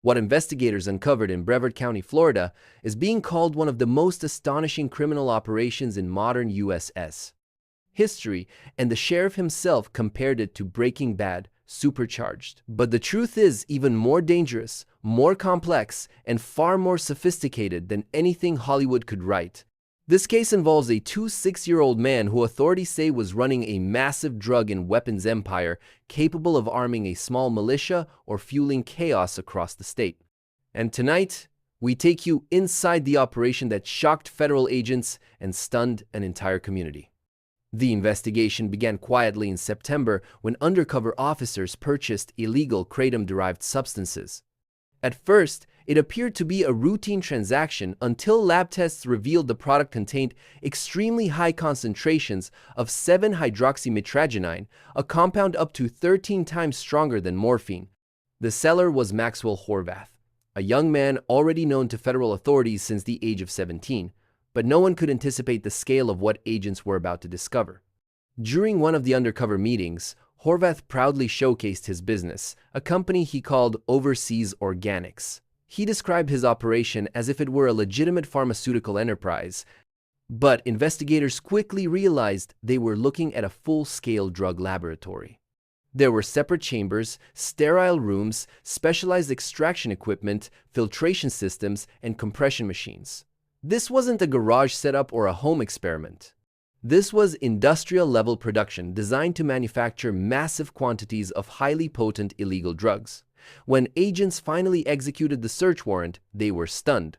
What investigators uncovered in Brevard County, Florida, is being called one of the most astonishing criminal operations in modern U.S. history, and the sheriff himself compared it to Breaking Bad, supercharged. But the truth is even more dangerous, more complex, and far more sophisticated than anything Hollywood could write. This case involves a 26-year-old man who authorities say was running a massive drug and weapons empire capable of arming a small militia or fueling chaos across the state. And tonight, we take you inside the operation that shocked federal agents and stunned an entire community. The investigation began quietly in September when undercover officers purchased illegal kratom-derived substances. At first, it appeared to be a routine transaction until lab tests revealed the product contained extremely high concentrations of 7-hydroxymitragynine, a compound up to 13 times stronger than morphine. The seller was Maxwell Horvath, a young man already known to federal authorities since the age of 17, but no one could anticipate the scale of what agents were about to discover. During one of the undercover meetings, Horvath proudly showcased his business, a company he called Overseas Organics. He described his operation as if it were a legitimate pharmaceutical enterprise, but investigators quickly realized they were looking at a full-scale drug laboratory. There were separate chambers, sterile rooms, specialized extraction equipment, filtration systems, and compression machines. This wasn't a garage setup or a home experiment. This was industrial-level production designed to manufacture massive quantities of highly potent illegal drugs. When agents finally executed the search warrant, they were stunned.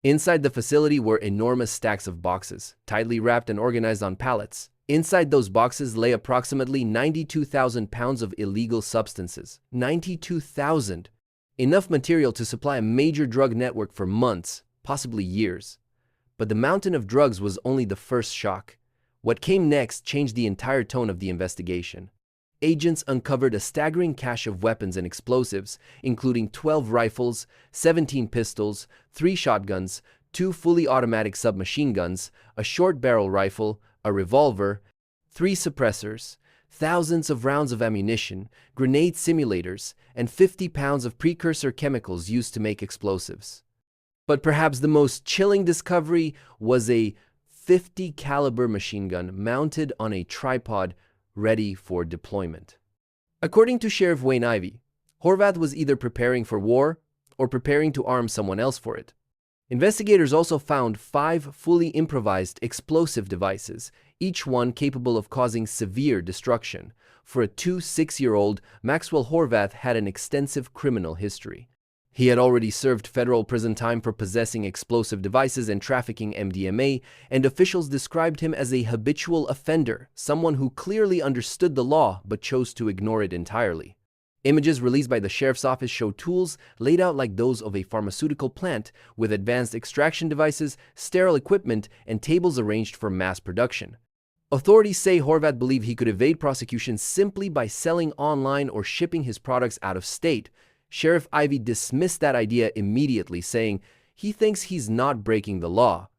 Inside the facility were enormous stacks of boxes, tightly wrapped and organized on pallets. Inside those boxes lay approximately 92,000 pounds of illegal substances. 92,000! Enough material to supply a major drug network for months, possibly years. But the mountain of drugs was only the first shock. What came next changed the entire tone of the investigation. Agents uncovered a staggering cache of weapons and explosives, including 12 rifles, 17 pistols, 3 shotguns, 2 fully automatic submachine guns, a short-barrel rifle, a revolver, 3 suppressors, thousands of rounds of ammunition, grenade simulators, and 50 pounds of precursor chemicals used to make explosives. But perhaps the most chilling discovery was a .50 caliber machine gun mounted on a tripod ready for deployment. According to Sheriff Wayne Ivey, Horvath was either preparing for war or preparing to arm someone else for it. Investigators also found 5 fully improvised explosive devices, each one capable of causing severe destruction. For a 26-year-old, Maxwell Horvath had an extensive criminal history. He had already served federal prison time for possessing explosive devices and trafficking MDMA, and officials described him as a habitual offender, someone who clearly understood the law but chose to ignore it entirely. Images released by the sheriff's office show tools laid out like those of a pharmaceutical plant, with advanced extraction devices, sterile equipment, and tables arranged for mass production. Authorities say Horvath believed he could evade prosecution simply by selling online or shipping his products out of state. Sheriff Ivey dismissed that idea immediately, saying he thinks he's not breaking the law.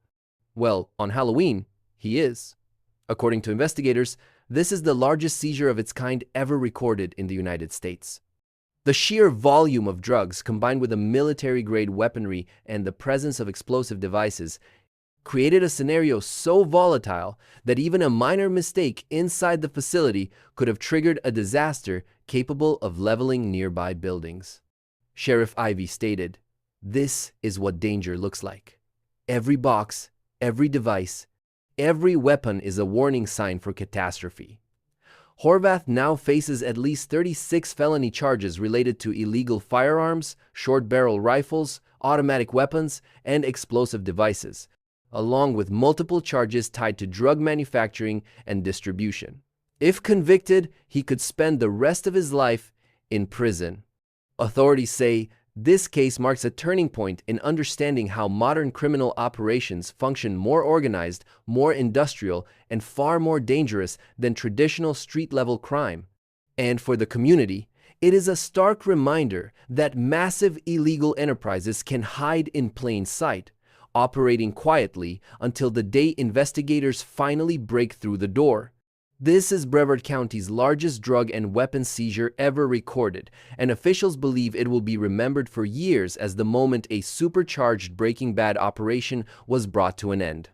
Well, on Halloween, he is. According to investigators, this is the largest seizure of its kind ever recorded in the United States. The sheer volume of drugs, combined with the military-grade weaponry and the presence of explosive devices, created a scenario so volatile that even a minor mistake inside the facility could have triggered a disaster capable of leveling nearby buildings. Sheriff Ivey stated, "This is what danger looks like. Every box, every device, every weapon is a warning sign for catastrophe." Horvath now faces at least 36 felony charges related to illegal firearms, short-barrel rifles, automatic weapons, and explosive devices, along with multiple charges tied to drug manufacturing and distribution. If convicted, he could spend the rest of his life in prison. Authorities say this case marks a turning point in understanding how modern criminal operations function: more organized, more industrial, and far more dangerous than traditional street-level crime. And for the community, it is a stark reminder that massive illegal enterprises can hide in plain sight, operating quietly until the day investigators finally break through the door. This is Brevard County's largest drug and weapon seizure ever recorded, and officials believe it will be remembered for years as the moment a supercharged Breaking Bad operation was brought to an end.